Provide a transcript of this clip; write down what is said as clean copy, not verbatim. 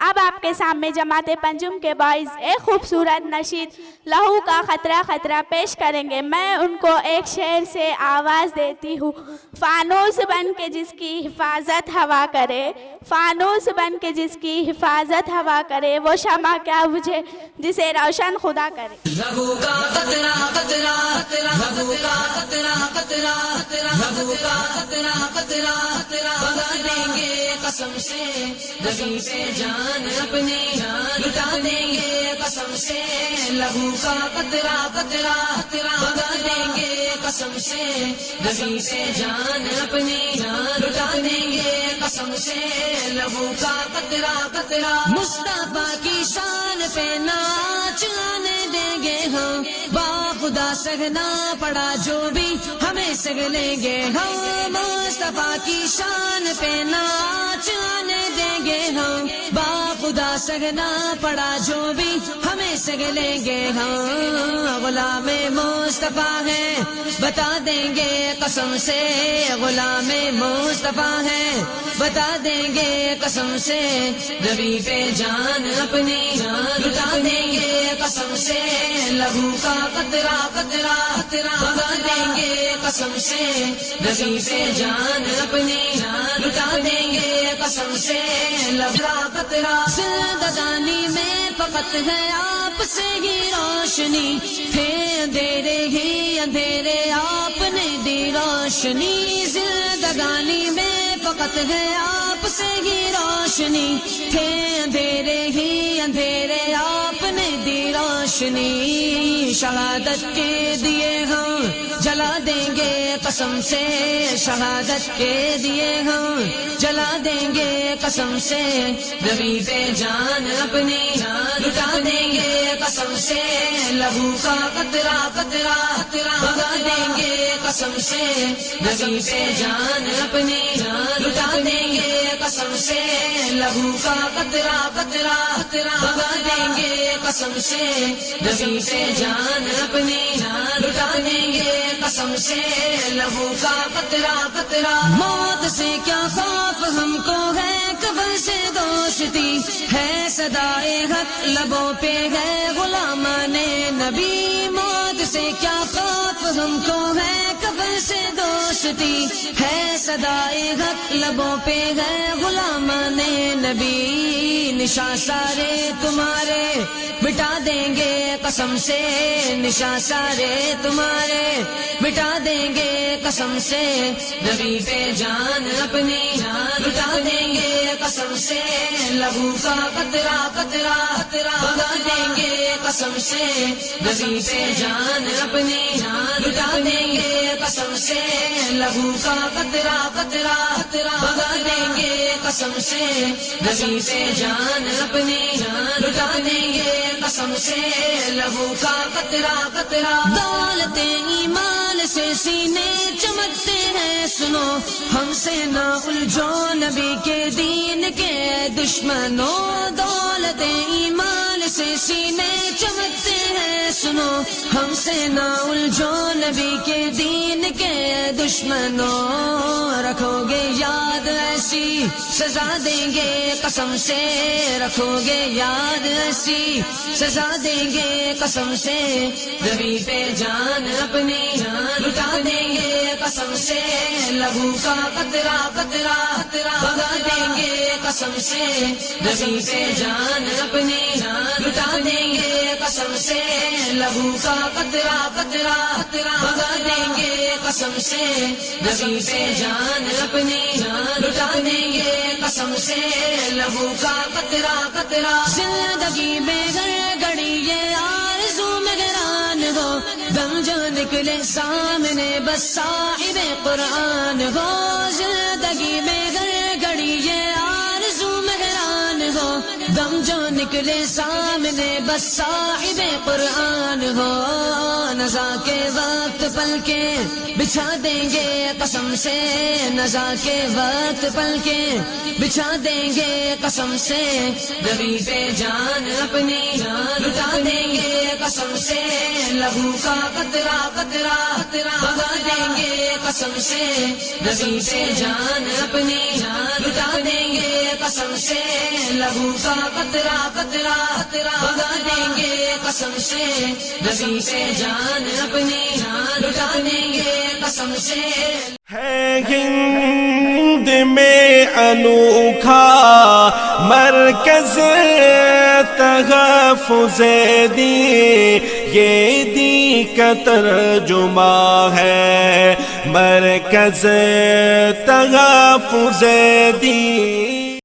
اب آپ کے سامنے جماعت پنجم کے باعث ایک خوبصورت نشید لہو کا خطرہ خطرہ پیش کریں گے۔ میں ان کو ایک شعر سے آواز دیتی ہوں۔ فانوس بن کے جس کی حفاظت ہوا کرے، فانوس بن کے جس کی حفاظت ہوا کرے، وہ شمع کیا بجھے جسے روشن خدا کرے۔ لہو کا قطرہ قطرہ لہو کا قطرہ قطرہ لہو کا قطرہ قطرہ بہا دیں گے قسم سے نبی پہ جان اپنی لٹا دیں گے قسم سے۔ لہو کا قطرہ قطرہ بہا دیں گے قسم سے نبی پہ جان اپنی لٹا دیں گے قسم سے۔ لہو کا قطرہ قطرہ مصطفیٰ کی شان پہ ناچ آنے دیں گے ہم، با خدا سہنا پڑا جو بھی ہمیں سگ لیں گے ہم۔ مصطفیٰ کی شان پہ ناچ آنے دیں گے ہم، با خدا سہنا پڑا جو بھی ہمیں سگ لیں گے ہم۔ غلام مصطفیٰ ہے بتا دیں گے قسم سے، غلام مصطفیٰ ہے بتا دیں گے قسم سے، نبی پہ جان اپنی لٹا دیں گے قسم سے۔ لہو کا قطرہ قطرہ بہا دیں گے قسم سے، نبی پہ جان اپنی لٹا دیں گے قسم سے۔ لہو کا قطرہ زندگانی میں فقط ہے آپ سے ہی روشنی، تھے اندھیرے ہی اندھیرے آپ نے دی روشنی۔ زندگانی میں فقط ہے آپ سے ہی روشنی، تھے اندھیرے ہی اندھیرے آپ نے دی روشنی۔ شہادت کے دیے ہم جلا دیں گے قسم سے، شہادت کے دیے ہم جلا دیں گے قسم سے، نبی پہ جان اپنی لٹا دیں گے قسم سے۔ لہو کا قطرہ قطرہ بہا دیں گے قسم سے، نبی پہ جان اپنی لٹا دیں گے قسم سے۔ لہو کا قطرہ قطرہ بہا دیں گے قسم سے، نبی پہ جان اپنی لٹا دیں گے قسم سے۔ لہو کا قطرہ قطرہ موت سے کیا خوف ہم کو ہے، کفن سے دوستی ہے صدائے حق لبوں پہ ہے غلامان نبی۔ موت سے کیا خوف ہم کو ہے، کفن سے دوستی ہے صدائے حق لبوں پہ ہے غلامان نبی۔ نشاں سارے تمہارے مٹا دیں گے قسم سے، نشاں سارے تمہارے مٹا دیں گے قسم سے، نبی پہ جان اپنی لٹا دیں گے قسم سے۔ لہو کا قطرہ قطرہ بہا دیں گے قسم سے، نبی پہ جان اپنی لٹا دیں گے قسم سے۔ لہو کا قطرہ قطرہ بہا دیں گے قسم سے، نبی پہ جان اپنی لٹا دیں گے قسم سے۔ لہو کا قطرہ قطرہ دولت ایمان سے سینے چمکتے ہیں، سنو ہم سے نہ الجھو نبی کے دین کے دشمنوں۔ دولت ایمان سے سینے چمکتے ہیں، سنو ہم سے نہ الجھو نبی کے دین کے دشمنوں۔ رکھو گے یاد ایسی سزا دیں گے قسم سے، رکھو گے یاد ایسی سزا دیں گے قسم سے، نبی پہ جان اپنی لٹا دیں گے قسم سے۔ لہو کا قطرہ قطرہ بہا دیں گے قسم سے، نبی پہ جان اپنی لٹا دیں گے قسم سے۔ لہو کا قطرہ قطرہ بہا دیں گے قسم سے، نبی پہ جان اپنی لٹا دیں گے قسم سے۔ لہو کا قطرہ قطرہ زندگی میں گڑی یہ آرزو میں گران ہو، دم جو نکلے سامنے بس صاحب قرآن ہو۔ زندگی میں گڑی یہ آرزو میں گران ہو، دم جو نکلے سامنے بس صاحب قرآن ہو، نزا کے وقت پل کے بچھا دیں گے قسم سے، نزا کے وقت پل کے بچھا دیں گے قسم سے، نبی پہ جان اپنی لٹا دیں گے قسم سے، لہو کا قطرہ قطرہ بہا دیں گے قسم سے، نبی پہ جان اپنی لٹا دیں گے قسم سے، لہو کا قطرہ قطرہ بہا دیں گے قسم سے، نبی پہ جان اپنی لٹا دیں گے قسم سے۔ ہے ہند میں انوکھا مرکز تحفظ دین، یہ دین کا ترجمہ ہے مرکز تحفظ دین۔